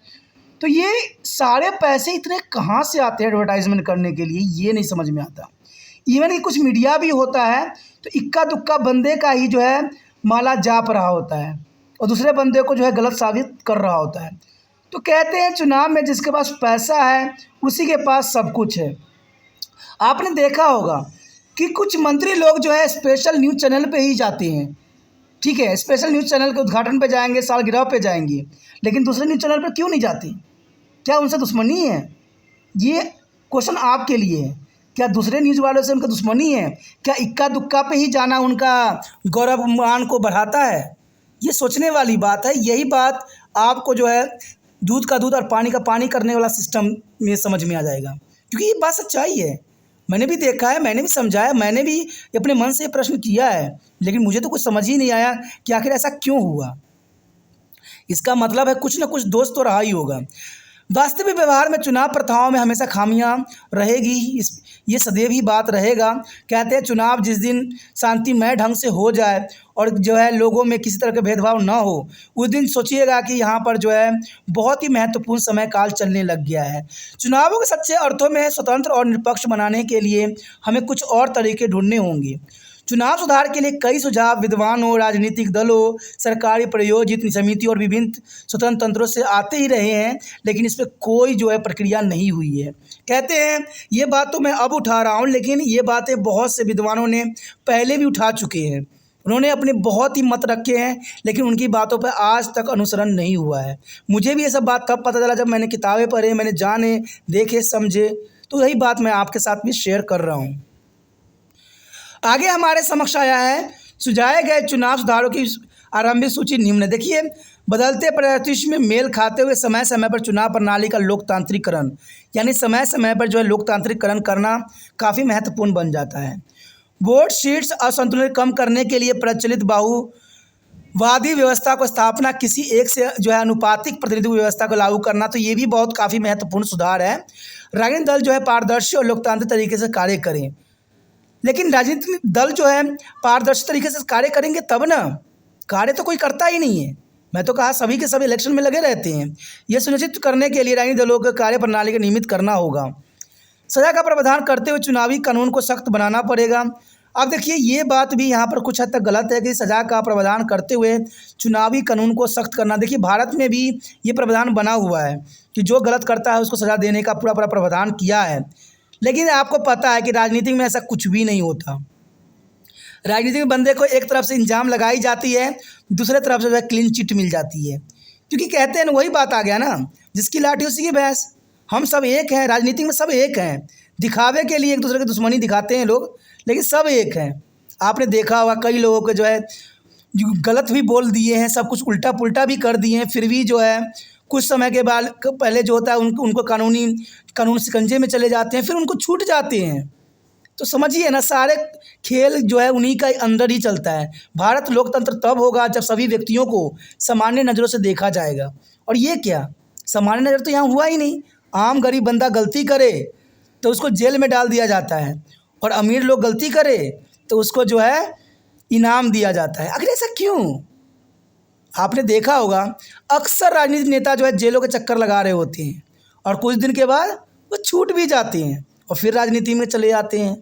तो ये सारे पैसे इतने कहाँ से आते हैं एडवर्टाइजमेंट करने के लिए, ये नहीं समझ में आता। इवन कि कुछ मीडिया भी होता है तो इक्का दुक्का बंदे का ही जो है माला जाप रहा होता है और दूसरे बंदे को जो है गलत साबित कर रहा होता है। तो कहते हैं चुनाव में जिसके पास पैसा है उसी के पास सब कुछ है। आपने देखा होगा कि कुछ मंत्री लोग जो है स्पेशल न्यूज़ चैनल पे ही जाते हैं, ठीक है, स्पेशल न्यूज़ चैनल के उद्घाटन पे जाएंगे, सालगिरह पे जाएंगे, लेकिन दूसरे न्यूज़ चैनल पर क्यों नहीं जाते? क्या उनसे दुश्मनी है? ये क्वेश्चन आपके लिए है। क्या दूसरे न्यूज़ वालों से उनका दुश्मनी है? क्या इक्का दुक्का पे ही जाना उनका गौरव मान को बढ़ाता है? ये सोचने वाली बात है। यही बात आपको जो है दूध का दूध और पानी का पानी करने वाला सिस्टम में समझ में आ जाएगा, क्योंकि ये बात सच्चाई है। मैंने भी देखा है, मैंने भी समझाया, मैंने भी अपने मन से प्रश्न किया है, लेकिन मुझे तो कुछ समझ ही नहीं आया कि आखिर ऐसा क्यों हुआ। इसका मतलब है कुछ ना कुछ दोष तो रहा ही होगा। वास्तविक व्यवहार में चुनाव प्रथाओं में हमेशा खामियां रहेगी, ये सदैव ही बात रहेगा। कहते हैं चुनाव जिस दिन शांतिमय ढंग से हो जाए और जो है लोगों में किसी तरह का भेदभाव ना हो, उस दिन सोचिएगा कि यहाँ पर जो है बहुत ही महत्वपूर्ण समय काल चलने लग गया है। चुनावों के सच्चे अर्थों में स्वतंत्र और निष्पक्ष बनाने के लिए हमें कुछ और तरीके ढूंढने होंगे। चुनाव सुधार के लिए कई सुझाव विद्वानों, राजनीतिक दलों, सरकारी प्रायोजित समिति और विभिन्न स्वतंत्र तंत्रों से आते ही रहे हैं, लेकिन इस पर कोई जो है प्रक्रिया नहीं हुई है। कहते हैं ये बात तो मैं अब उठा रहा हूँ, लेकिन ये बातें बहुत से विद्वानों ने पहले भी उठा चुके हैं। उन्होंने अपने बहुत ही मत रखे हैं, लेकिन उनकी बातों पर आज तक अनुसरण नहीं हुआ है। मुझे भी ये सब बात तब पता चला जब मैंने किताबें पढ़े, मैंने जाने, देखे, समझे, तो यही बात मैं आपके साथ भी शेयर कर रहा हूँ। आगे हमारे समक्ष आया है सुझाए गए चुनाव सुधारों की आरंभिक सूची निम्न। देखिए, बदलते परिदृश्य में मेल खाते हुए समय समय पर चुनाव प्रणाली का लोकतांत्रिकरण, यानी समय समय पर जो है लोकतांत्रिकरण करना काफ़ी महत्वपूर्ण बन जाता है। वोट सीट्स असंतुलन कम करने के लिए प्रचलित बहुवादी व्यवस्था को स्थापना, किसी एक से जो है अनुपातिक प्रतिनिधित्व व्यवस्था को लागू करना, तो ये भी बहुत काफ़ी महत्वपूर्ण सुधार है। राजनीतिक दल जो है पारदर्शी और लोकतांत्रिक तरीके से कार्य करें, लेकिन राजनीतिक दल जो है पारदर्शी तरीके से कार्य करेंगे तब ना, कार्य तो कोई करता ही नहीं है। मैं तो कहा सभी के सभी इलेक्शन में लगे रहते हैं। यह सुनिश्चित करने के लिए राजनीतिक दलों के कार्य प्रणाली को नियमित करना होगा। सजा का प्रावधान करते हुए चुनावी कानून को सख्त बनाना पड़ेगा। अब देखिए, ये बात भी यहाँ पर कुछ हद तक गलत है कि सजा का प्रावधान करते हुए चुनावी कानून को सख्त करना। देखिए, भारत में भी ये प्रावधान बना हुआ है कि जो गलत करता है उसको सजा देने का पूरा प्रावधान किया है, लेकिन आपको पता है कि राजनीति में ऐसा कुछ भी नहीं होता। राजनीति में बंदे को एक तरफ से इंजाम लगाई जाती है, दूसरे तरफ से जो है क्लीन चिट मिल जाती है, क्योंकि कहते हैं ना, वही बात आ गया ना, जिसकी लाठी उसी की भैंस। हम सब एक हैं, राजनीति में सब एक हैं। दिखावे के लिए एक दूसरे की दुश्मनी दिखाते हैं लोग, लेकिन सब एक हैं। आपने देखा होगा कई लोगों को जो है गलत भी बोल दिए हैं, सब कुछ उल्टा पुल्टा भी कर दिए हैं, फिर भी जो है कुछ समय के बाद पहले जो होता है उनको कानून शिकंजे में चले जाते हैं, फिर उनको छूट जाते हैं। तो समझिए ना, सारे खेल जो है उन्हीं का अंदर ही चलता है। भारत लोकतंत्र तब होगा जब सभी व्यक्तियों को सामान्य नज़रों से देखा जाएगा। और ये क्या सामान्य नज़र तो यहाँ हुआ ही नहीं। आम गरीब बंदा गलती करे तो उसको जेल में डाल दिया जाता है, और अमीर लोग गलती करे तो उसको जो है इनाम दिया जाता है। आखिर ऐसा क्यों? आपने देखा होगा अक्सर राजनीतिक नेता जो है जेलों के चक्कर लगा रहे होते हैं, और कुछ दिन के बाद वो छूट भी जाते हैं और फिर राजनीति में चले जाते हैं।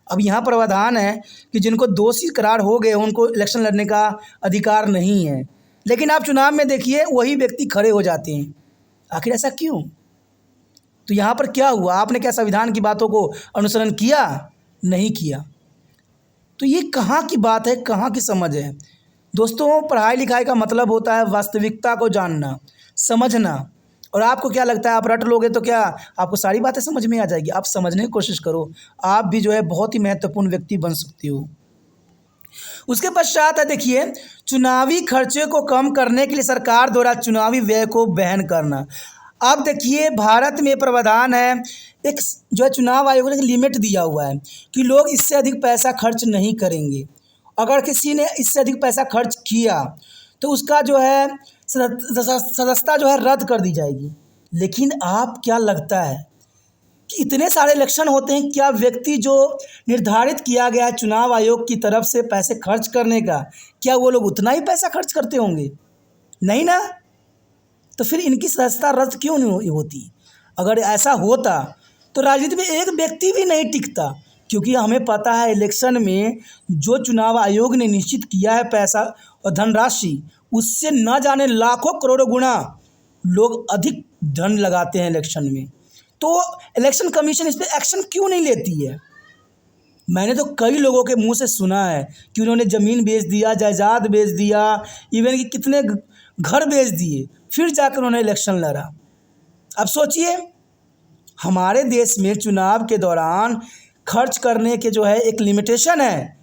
अब यहाँ प्रावधान है कि जिनको दोषी करार हो गए उनको इलेक्शन लड़ने का अधिकार नहीं है, लेकिन आप चुनाव में देखिए वही व्यक्ति खड़े हो जाते हैं। आखिर ऐसा क्यों? तो यहाँ पर क्या हुआ? आपने क्या संविधान की बातों को अनुसरण किया? नहीं किया। तो ये कहाँ की बात है, कहाँ की समझ है? दोस्तों, पढ़ाई लिखाई का मतलब होता है वास्तविकता को जानना, समझना। और आपको क्या लगता है, आप रट लोगे तो क्या आपको सारी बातें समझ में आ जाएगी? आप समझने की कोशिश करो, आप भी जो है बहुत ही महत्वपूर्ण व्यक्ति बन सकते हो। उसके पश्चात है देखिए, चुनावी खर्चे को कम करने के लिए सरकार द्वारा चुनावी व्यय को वहन करना। अब देखिए, भारत में प्रावधान है, एक जो है चुनाव आयोग ने लिमिट दिया हुआ है कि लोग इससे अधिक पैसा खर्च नहीं करेंगे। अगर किसी ने इससे अधिक पैसा खर्च किया तो उसका जो है सदस्यता जो है रद्द कर दी जाएगी। लेकिन आप क्या लगता है कि इतने सारे इलेक्शन होते हैं, क्या व्यक्ति जो निर्धारित किया गया है चुनाव आयोग की तरफ से पैसे खर्च करने का, क्या वो लोग उतना ही पैसा खर्च करते होंगे? नहीं ना। तो फिर इनकी सदस्यता रद्द क्यों नहीं होती? अगर ऐसा होता तो राजनीति में एक व्यक्ति भी नहीं टिकता, क्योंकि हमें पता है इलेक्शन में जो चुनाव आयोग ने निश्चित किया है पैसा और धनराशि, उससे न जाने लाखों करोड़ों गुना लोग अधिक धन लगाते हैं इलेक्शन में। तो इलेक्शन कमीशन इस पर एक्शन क्यों नहीं लेती है? मैंने तो कई लोगों के मुंह से सुना है कि उन्होंने ज़मीन बेच दिया, जायदाद बेच दिया, इवन कि कितने घर बेच दिए, फिर जाकर उन्होंने इलेक्शन लड़ा। अब सोचिए, हमारे देश में चुनाव के दौरान खर्च करने के जो है एक लिमिटेशन है,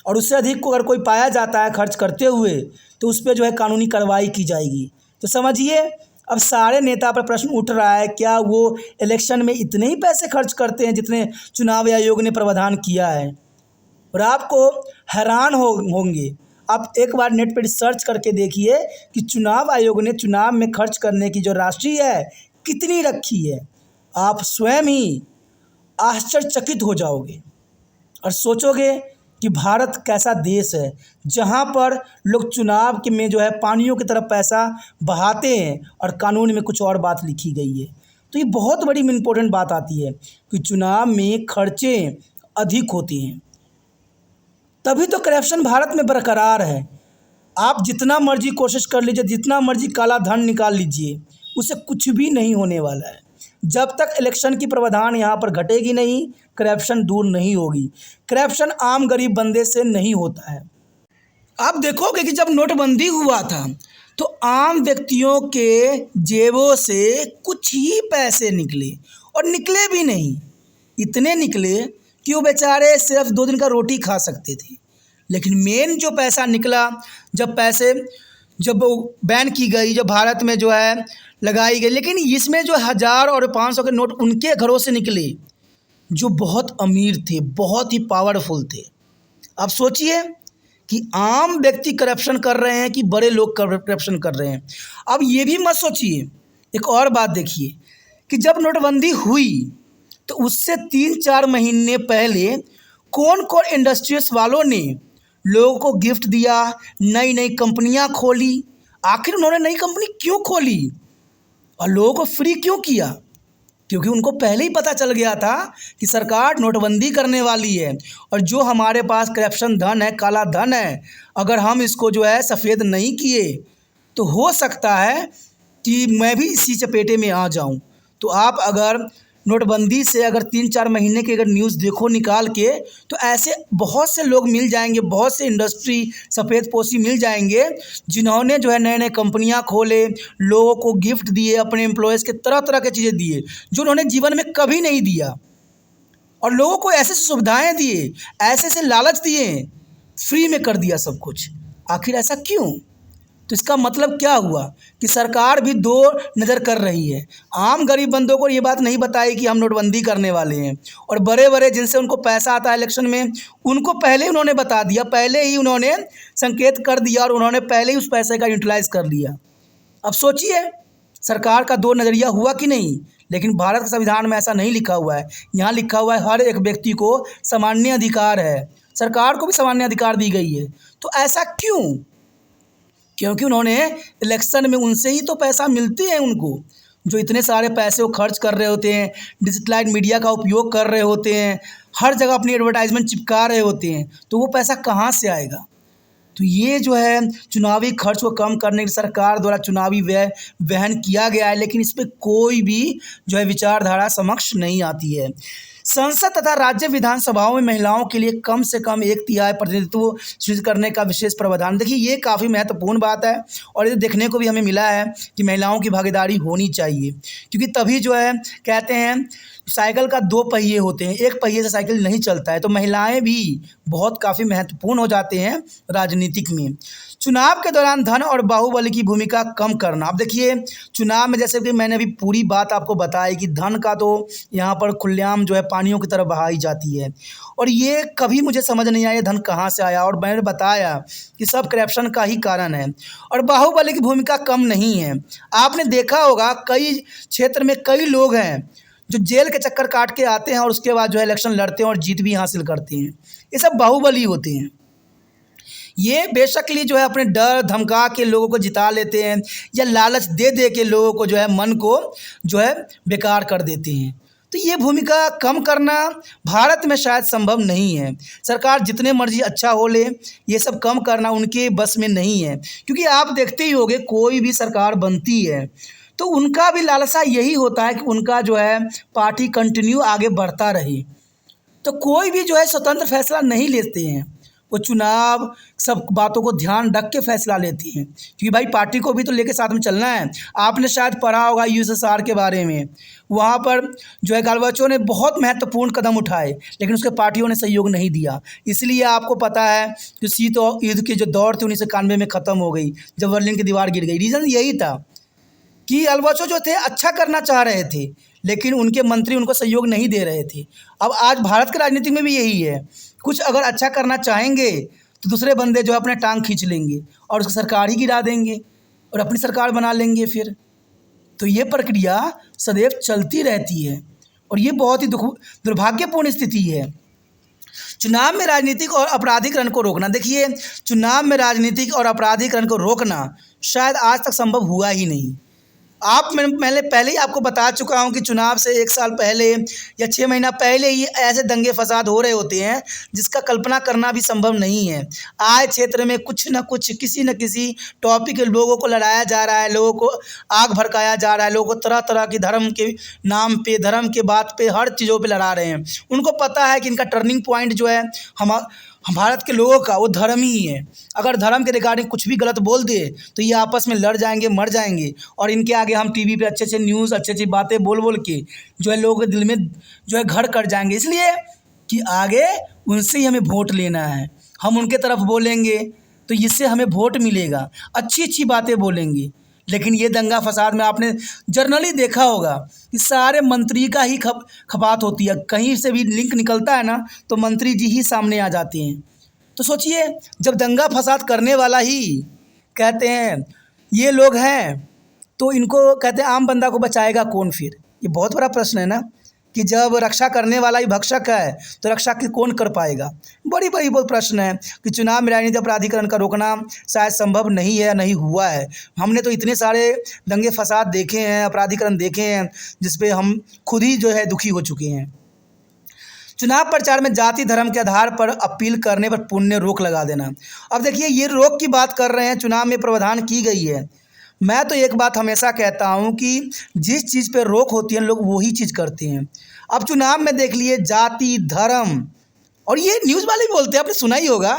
और उससे अधिक को अगर कोई पाया जाता है खर्च करते हुए तो उस पर जो है कानूनी कार्रवाई की जाएगी। तो समझिए, अब सारे नेता पर प्रश्न उठ रहा है, क्या वो इलेक्शन में इतने ही पैसे खर्च करते हैं जितने चुनाव आयोग ने प्रावधान किया है? और आपको हैरान होंगे, आप एक बार नेट पर सर्च करके देखिए कि चुनाव आयोग ने चुनाव में खर्च करने की जो राशि है कितनी रखी है। आप स्वयं ही आश्चर्यचकित हो जाओगे और सोचोगे कि भारत कैसा देश है जहाँ पर लोग चुनाव के में जो है पानियों की तरफ पैसा बहाते हैं और कानून में कुछ और बात लिखी गई है। तो ये बहुत बड़ी इम्पोर्टेंट बात आती है कि चुनाव में खर्चे अधिक होते हैं, तभी तो करप्शन भारत में बरकरार है। आप जितना मर्जी कोशिश कर लीजिए, जितना मर्जी काला धन निकाल लीजिए, उससे कुछ भी नहीं होने वाला है। जब तक इलेक्शन की प्रावधान यहाँ पर घटेगी नहीं, करप्शन दूर नहीं होगी। करप्शन आम गरीब बंदे से नहीं होता है। आप देखोगे कि जब नोटबंदी हुआ था तो आम व्यक्तियों के जेबों से कुछ ही पैसे निकले, और निकले भी नहीं, इतने निकले कि वो बेचारे सिर्फ 2 दिन का रोटी खा सकते थे। लेकिन मेन जो पैसा निकला, जब वो बैन की गई, जब भारत में जो है लगाई गई, लेकिन इसमें जो 1000 और 500 के नोट उनके घरों से निकले जो बहुत अमीर थे, बहुत ही पावरफुल थे। अब सोचिए कि आम व्यक्ति करप्शन कर रहे हैं कि बड़े लोग करप्शन कर रहे हैं। अब ये भी मत सोचिए, एक और बात देखिए कि जब नोटबंदी हुई तो उससे 3-4 महीने पहले कौन कौन इंडस्ट्रीज वालों ने लोगों को गिफ्ट दिया, नई नई कंपनियां खोली। आखिर उन्होंने नई कंपनी क्यों खोली और लोगों को फ्री क्यों किया? क्योंकि उनको पहले ही पता चल गया था कि सरकार नोटबंदी करने वाली है, और जो हमारे पास करप्शन धन है, काला धन है, अगर हम इसको जो है सफ़ेद नहीं किए तो हो सकता है कि मैं भी इसी चपेटे में आ जाऊं। तो आप अगर नोटबंदी से अगर 3-4 महीने की अगर न्यूज़ देखो निकाल के, तो ऐसे बहुत से लोग मिल जाएंगे, बहुत से इंडस्ट्री सफ़ेद पोशी मिल जाएंगे जिन्होंने जो है नए नए कंपनियां खोले, लोगों को गिफ्ट दिए, अपने एम्प्लॉयज़ के तरह तरह की चीज़ें दिए जो उन्होंने जीवन में कभी नहीं दिया, और लोगों को ऐसे सुविधाएं दिए, ऐसे लालच दिए, फ्री में कर दिया सब कुछ। आखिर ऐसा क्यों? तो इसका मतलब क्या हुआ कि सरकार भी दो नज़र कर रही है। आम गरीब बंदों को ये बात नहीं बताई कि हम नोटबंदी करने वाले हैं, और बड़े बड़े जिनसे उनको पैसा आता है इलेक्शन में, उनको पहले ही उन्होंने बता दिया, पहले ही उन्होंने संकेत कर दिया, और उन्होंने पहले ही उस पैसे का यूटिलाइज़ कर लिया। अब सोचिए सरकार का दो नज़रिया हुआ कि नहीं। लेकिन भारत के संविधान में ऐसा नहीं लिखा हुआ है। यहाँ लिखा हुआ है हर एक व्यक्ति को सामान्य अधिकार है, सरकार को भी सामान्य अधिकार दी गई है। तो ऐसा क्यों? क्योंकि उन्होंने इलेक्शन में उनसे ही तो पैसा मिलते हैं उनको, जो इतने सारे पैसे वो खर्च कर रहे होते हैं, डिजिटलाइज मीडिया का उपयोग कर रहे होते हैं, हर जगह अपनी एडवर्टाइजमेंट चिपका रहे होते हैं, तो वो पैसा कहाँ से आएगा? तो ये जो है चुनावी खर्च को कम करने की सरकार द्वारा चुनावी व्यय वहन किया गया है, लेकिन इस पर कोई भी जो है विचारधारा समक्ष नहीं आती है। संसद तथा राज्य विधानसभाओं में महिलाओं के लिए कम से कम 1/3 प्रतिनिधित्व सृजित करने का विशेष प्रावधान। देखिए ये काफ़ी महत्वपूर्ण बात है, और ये देखने को भी हमें मिला है कि महिलाओं की भागीदारी होनी चाहिए, क्योंकि तभी जो है कहते हैं साइकिल का 2 पहिए होते हैं, एक पहिए से साइकिल नहीं चलता है। तो महिलाएं भी बहुत काफ़ी महत्वपूर्ण हो जाते हैं राजनीतिक में। चुनाव के दौरान धन और बाहुबली की भूमिका कम करना। अब देखिए चुनाव में जैसे कि मैंने अभी पूरी बात आपको बताई कि धन का तो यहाँ पर खुलेआम जो है पानियों की तरह बहाई जाती है, और ये कभी मुझे समझ नहीं आया धन कहाँ से आया, और मैंने बताया कि सब करप्शन का ही कारण है। और बाहुबली की भूमिका कम नहीं है। आपने देखा होगा कई क्षेत्र में कई लोग हैं जो जेल के चक्कर काट के आते हैं और उसके बाद जो है इलेक्शन लड़ते हैं और जीत भी हासिल करते हैं। ये सब बाहुबली होते हैं। ये बेशकली जो है अपने डर धमका के लोगों को जिता लेते हैं, या लालच दे दे के लोगों को जो है मन को जो है बेकार कर देते हैं। तो ये भूमिका कम करना भारत में शायद संभव नहीं है। सरकार जितने मर्जी अच्छा हो ले, ये सब कम करना उनके बस में नहीं है, क्योंकि आप देखते ही होंगे कोई भी सरकार बनती है तो उनका भी लालसा यही होता है कि उनका जो है पार्टी कंटिन्यू आगे बढ़ता रहे। तो कोई भी जो है स्वतंत्र फैसला नहीं लेते हैं, वो चुनाव सब बातों को ध्यान रख के फैसला लेती हैं, क्योंकि भाई पार्टी को भी तो लेके साथ में चलना है। आपने शायद पढ़ा होगा यूएसएसआर के बारे में, वहाँ पर जो है गाल्बाचोव ने बहुत महत्वपूर्ण कदम उठाए, लेकिन उसके पार्टियों ने सहयोग नहीं दिया। इसलिए आपको पता है कि शीत युद्ध के जो दौर थे 1991 में ख़त्म हो गई, जब बर्लिन की दीवार गिर गई। रीज़न यही था कि गाल्बाचोव जो थे अच्छा करना चाह रहे थे, लेकिन उनके मंत्री उनको सहयोग नहीं दे रहे थे। अब आज भारत की राजनीति में भी यही है, कुछ अगर अच्छा करना चाहेंगे तो दूसरे बंदे जो है अपने टांग खींच लेंगे और उसको सरकार ही गिरा देंगे और अपनी सरकार बना लेंगे फिर। तो ये प्रक्रिया सदैव चलती रहती है और ये बहुत ही दुर्भाग्यपूर्ण स्थिति है। चुनाव में राजनीतिक और आपराधिकरण को रोकना, देखिए चुनाव में राजनीतिक और आपराधिकरण को रोकना शायद आज तक संभव हुआ ही नहीं। मैंने पहले ही आपको बता चुका हूं कि चुनाव से 1 साल पहले या 6 महीना पहले ही ऐसे दंगे फसाद हो रहे होते हैं जिसका कल्पना करना भी संभव नहीं है। आए क्षेत्र में कुछ न कुछ किसी न किसी टॉपिक लोगों को लड़ाया जा रहा है, लोगों को आग भड़काया जा रहा है, लोगों को तरह तरह की धर्म के नाम पे, धर्म के बात पे, हर चीज़ों पे लड़ा रहे हैं। उनको पता है कि इनका टर्निंग पॉइंट जो है हम भारत के लोगों का वो धर्म ही है। अगर धर्म के रिगार्डिंग कुछ भी गलत बोल दे तो ये आपस में लड़ जाएंगे, मर जाएंगे और इनके आगे हम टीवी पे अच्छे अच्छे न्यूज़, अच्छी अच्छी बातें बोल बोल के जो है लोगों के दिल में जो है घर कर जाएंगे, इसलिए कि आगे उनसे ही हमें वोट लेना है। हम उनके तरफ बोलेंगे तो इससे हमें वोट मिलेगा, अच्छी अच्छी बातें बोलेंगे। लेकिन ये दंगा फसाद में आपने जर्नली देखा होगा कि सारे मंत्री का ही खपात होती है। कहीं से भी लिंक निकलता है ना तो मंत्री जी ही सामने आ जाते हैं। तो सोचिए, जब दंगा फसाद करने वाला ही कहते हैं ये लोग हैं तो इनको कहते हैं आम बंदा को बचाएगा कौन फिर? ये बहुत बड़ा प्रश्न है ना कि जब रक्षा करने वाला ही भक्षक है तो रक्षा की कौन कर पाएगा? बड़ी बहुत प्रश्न है कि चुनाव में राजनीतिक अपराधीकरण का रोकना शायद संभव नहीं है, नहीं हुआ है। हमने तो इतने सारे दंगे फसाद देखे हैं, अपराधीकरण देखे हैं जिस पे हम खुद ही जो है दुखी हो चुके हैं। चुनाव प्रचार में जाति धर्म के आधार पर अपील करने पर पुण्य रोक लगा देना। अब देखिए ये रोक की बात कर रहे हैं, चुनाव में प्रावधान की गई है। मैं तो एक बात हमेशा कहता हूं कि जिस चीज़ पे रोक होती है लोग वही चीज़ करते हैं। अब चुनाव में देख लिए जाति धर्म, और ये न्यूज़ वाले भी बोलते हैं, आपने सुना ही होगा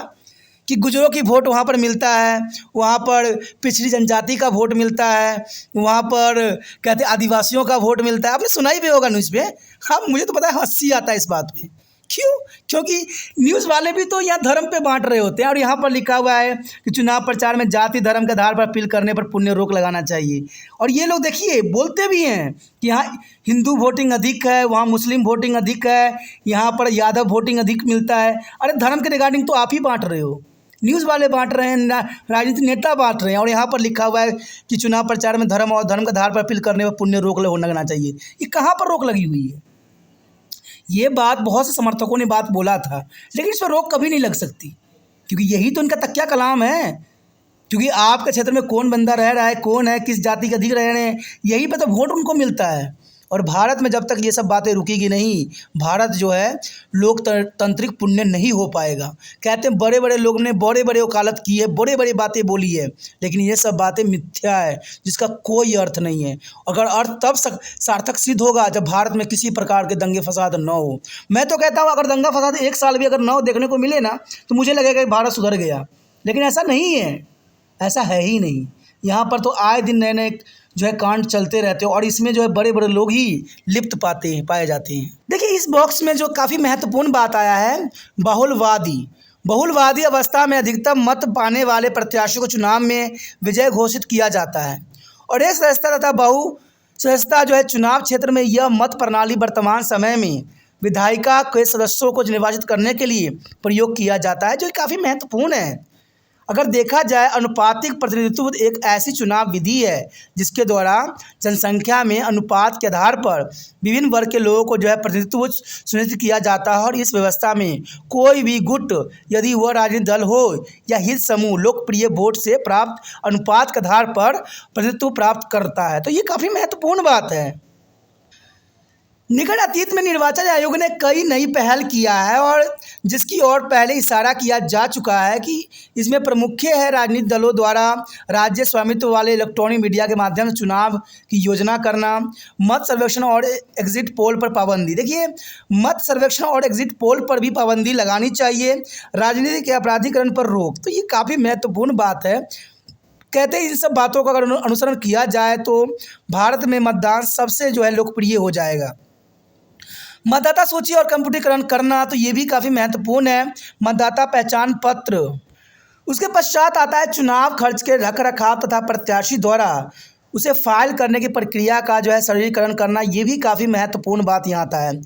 कि गुजरों की वोट वहाँ पर मिलता है, वहाँ पर पिछड़ी जनजाति का वोट मिलता है, वहाँ पर कहते आदिवासियों का वोट मिलता है। आपने सुना ही भी होगा न्यूज़ पे। हाँ, मुझे तो पता है, हंसी आता है इस बात पे। क्यों? क्योंकि न्यूज़ वाले भी तो यहाँ धर्म पे बांट रहे होते हैं और यहाँ पर लिखा हुआ है कि चुनाव प्रचार में जाति धर्म के आधार पर अपील करने पर पुण्य रोक लगाना चाहिए। और ये लोग देखिए बोलते भी हैं कि यहाँ हिंदू वोटिंग अधिक है, वहाँ मुस्लिम वोटिंग अधिक है, यहाँ पर यादव वोटिंग अधिक मिलता है। अरे धर्म के रिगार्डिंग तो आप ही बांट रहे हो, न्यूज़ वाले बांट रहे हैं, राजनीतिक नेता बांट रहे हैं। और यहाँ पर लिखा हुआ है कि चुनाव प्रचार में धर्म और धर्म के आधार पर अपील करने पर पुण्य रोक लगना चाहिए। ये कहाँ पर रोक लगी हुई है? ये बात बहुत से समर्थकों ने बात बोला था, लेकिन इस पर रोक कभी नहीं लग सकती क्योंकि यही तो इनका तकिया कलाम है। क्योंकि आपके क्षेत्र में कौन बंदा रह रहा है, कौन है, किस जाति के अधिक रह रहे हैं, यही पे तो वोट उनको मिलता है। और भारत में जब तक ये सब बातें रुकेगी नहीं, भारत जो है लोकतांत्रिक पुण्य नहीं हो पाएगा। कहते हैं बड़े बड़े लोग ने बड़े बड़े वकालत की है, बड़े बड़े बातें बोली है, लेकिन ये सब बातें मिथ्या है जिसका कोई अर्थ नहीं है। अगर अर्थ तब सार्थक सिद्ध होगा जब भारत में किसी प्रकार के दंगे फसाद न हो। मैं तो कहता हूँ अगर दंगा फसाद 1 साल भी अगर न देखने को मिले ना तो मुझे लगेगा कि भारत सुधर गया, लेकिन ऐसा नहीं है, ऐसा है ही नहीं। यहाँ पर तो आए दिन नए नए जो है कांड चलते रहते हो और इसमें जो है बड़े बड़े लोग ही लिप्त पाए जाते हैं। देखिए इस बॉक्स में जो काफ़ी महत्वपूर्ण बात आया है, बहुलवादी अवस्था में अधिकतम मत पाने वाले प्रत्याशी को चुनाव में विजय घोषित किया जाता है। और एक सदस्यता तथा बहु सदस्यता जो है चुनाव क्षेत्र में यह मत प्रणाली वर्तमान समय में विधायिका के सदस्यों को निर्वाचित करने के लिए प्रयोग किया जाता है, जो काफ़ी महत्वपूर्ण है। अगर देखा जाए अनुपातिक प्रतिनिधित्व एक ऐसी चुनाव विधि है जिसके द्वारा जनसंख्या में अनुपात के आधार पर विभिन्न वर्ग के लोगों को जो है प्रतिनिधित्व सुनिश्चित किया जाता है। और इस व्यवस्था में कोई भी गुट, यदि वह राजनीतिक दल हो या हित समूह, लोकप्रिय वोट से प्राप्त अनुपात के आधार पर प्रतिनिधित्व प्राप्त करता है। तो ये काफ़ी महत्वपूर्ण बात है। निकट अतीत में निर्वाचन आयोग ने कई नई पहल किया है और जिसकी ओर पहले इशारा किया जा चुका है कि इसमें प्रमुख है राजनीतिक दलों द्वारा राज्य स्वामित्व वाले इलेक्ट्रॉनिक मीडिया के माध्यम से चुनाव की योजना करना, मत सर्वेक्षण और एग्जिट पोल पर पाबंदी। देखिए मत सर्वेक्षण और एग्जिट पोल पर भी पाबंदी लगानी चाहिए, राजनीतिक अपराधीकरण पर रोक। तो ये काफ़ी महत्वपूर्ण बात है। कहते हैं इन सब बातों का अगर अनुसरण किया जाए तो भारत में मतदान सबसे जो है लोकप्रिय हो जाएगा। मतदाता सूची और कंप्यूटरीकरण करना, तो ये भी काफ़ी महत्वपूर्ण है। मतदाता पहचान पत्र, उसके पश्चात आता है चुनाव खर्च के रखरखाव तथा प्रत्याशी द्वारा उसे फाइल करने की प्रक्रिया का जो है सरलीकरण करना, ये भी काफ़ी महत्वपूर्ण बात यहाँ आता है।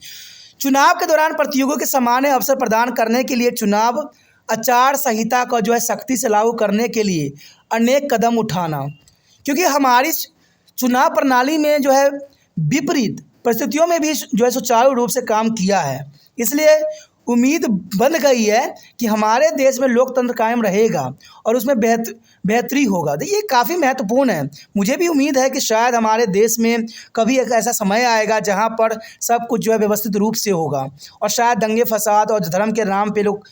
चुनाव के दौरान प्रतियोगियों के समान अवसर प्रदान करने के लिए चुनाव आचार संहिता का जो है सख्ती से लागू करने के लिए अनेक कदम उठाना, क्योंकि हमारी चुनाव प्रणाली में जो है विपरीत परिस्थितियों में भी जो है सुचारू रूप से काम किया है। इसलिए उम्मीद बन गई है कि हमारे देश में लोकतंत्र कायम रहेगा और उसमें बेहतरी होगा। तो ये काफ़ी महत्वपूर्ण है। मुझे भी उम्मीद है कि शायद हमारे देश में कभी एक ऐसा समय आएगा जहाँ पर सब कुछ जो है व्यवस्थित रूप से होगा और शायद दंगे फसाद और धर्म के नाम पे लोग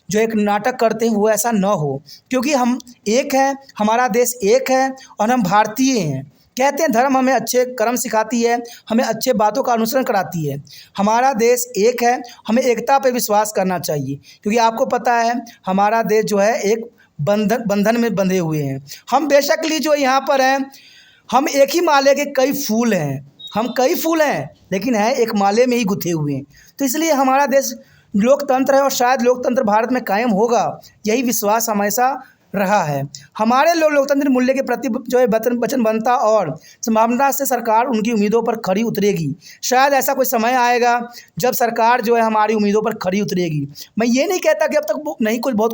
जो एक नाटक करते हैं वो ऐसा न हो, क्योंकि हम एक हैं, हमारा देश एक है और हम भारतीय हैं। कहते हैं धर्म हमें अच्छे कर्म सिखाती है, हमें अच्छे बातों का अनुसरण कराती है। हमारा देश एक है, हमें एकता पे विश्वास करना चाहिए, क्योंकि आपको पता है हमारा देश जो है एक बंधन में बंधे हुए हैं। हम बेशक ली जो यहाँ पर हैं, हम एक ही माले के कई फूल हैं, हम कई फूल हैं लेकिन हैं एक माले में ही गुथे हुए हैं। तो इसलिए हमारा देश लोकतंत्र है और शायद लोकतंत्र भारत में कायम होगा, यही विश्वास हमेशा रहा है। हमारे लोकतंत्र मूल्य के प्रति जो है वचनबद्धता और संभावना से सरकार उनकी उम्मीदों पर खरी उतरेगी। शायद ऐसा कोई समय आएगा जब सरकार जो है हमारी उम्मीदों पर खरी उतरेगी। मैं ये नहीं कहता कि अब तक नहीं कुछ बहुत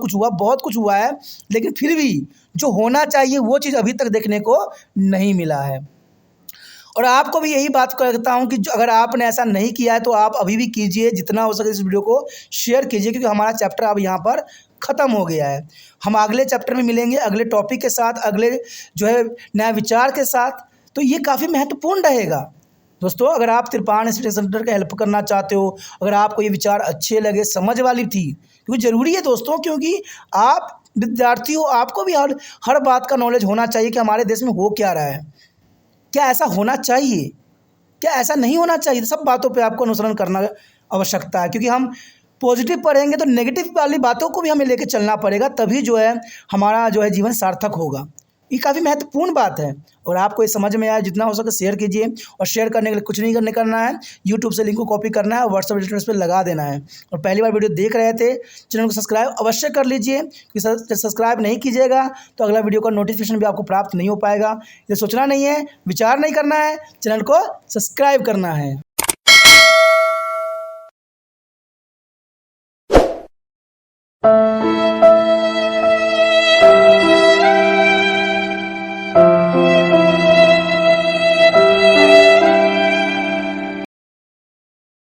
कुछ हुआ है, लेकिन फिर भी जो होना चाहिए वो चीज़ अभी तक देखने को नहीं मिला है। और आपको भी यही बात कहता हूँ कि अगर आपने ऐसा नहीं किया है तो आप अभी भी कीजिए, जितना हो सके इस वीडियो को शेयर कीजिए, क्योंकि हमारा चैप्टर अब यहाँ पर ख़त्म हो गया है। हम अगले चैप्टर में मिलेंगे, अगले टॉपिक के साथ, अगले जो है नया विचार के साथ। तो ये काफ़ी महत्वपूर्ण रहेगा दोस्तों। अगर आप तिरपान स्टडी सेंटर का हेल्प करना चाहते हो, अगर आपको ये विचार अच्छे लगे, समझ वाली थी, क्योंकि ज़रूरी है दोस्तों, क्योंकि आप विद्यार्थी हो, आपको भी हर बात का नॉलेज होना चाहिए कि हमारे देश में हो क्या रहा है, क्या ऐसा होना चाहिए, क्या ऐसा नहीं होना चाहिए। सब बातों पे आपको अनुसरण करना आवश्यकता है, क्योंकि हम पॉजिटिव पढ़ेंगे तो नेगेटिव वाली बातों को भी हमें लेके चलना पड़ेगा, तभी जो है हमारा जो है जीवन सार्थक होगा। ये काफ़ी महत्वपूर्ण बात है और आपको ये समझ में आया, जितना हो सके शेयर कीजिए। और शेयर करने के लिए कुछ नहीं करना है, यूट्यूब से लिंक को कॉपी करना है और व्हाट्सएप स्टेटस पर लगा देना है। और पहली बार वीडियो देख रहे थे, चैनल को सब्सक्राइब अवश्य कर लीजिए, क्योंकि सब्सक्राइब नहीं कीजिएगा तो अगला वीडियो का नोटिफिकेशन भी आपको प्राप्त नहीं हो पाएगा। ये सोचना नहीं है, विचार नहीं करना है, चैनल को सब्सक्राइब करना है।